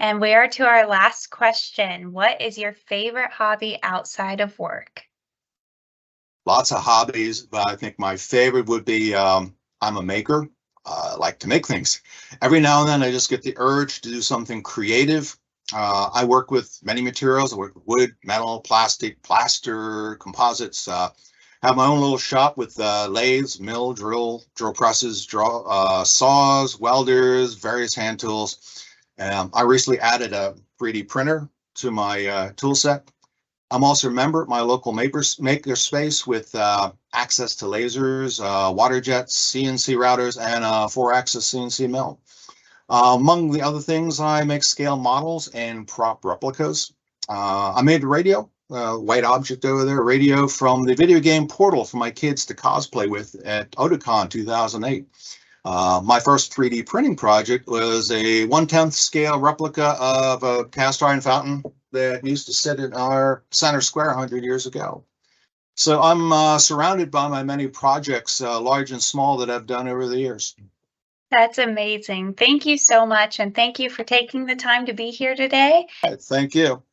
And we are to our last question. What is your favorite hobby outside of work? Lots of hobbies, but I think my favorite would be I'm a maker. I like to make things. Every now and then I just get the urge to do something creative. I work with many materials. I work with wood, metal, plastic, plaster, composites. Have my own little shop with lathes, mill, drill presses, saws, welders, various hand tools. I recently added a 3D printer to my tool set. I'm also a member at my local maker space with access to lasers, water jets, CNC routers, and a 4-axis CNC mill. Among the other things, I make scale models and prop replicas. I made a radio, white object over there, radio from the video game Portal for my kids to cosplay with at Otakon 2008. My first 3D printing project was a 1/10 scale replica of a cast iron fountain that used to sit in our center square 100 years ago. So I'm surrounded by my many projects, large and small, that I've done over the years. That's amazing. Thank you so much. And thank you for taking the time to be here today. Thank you.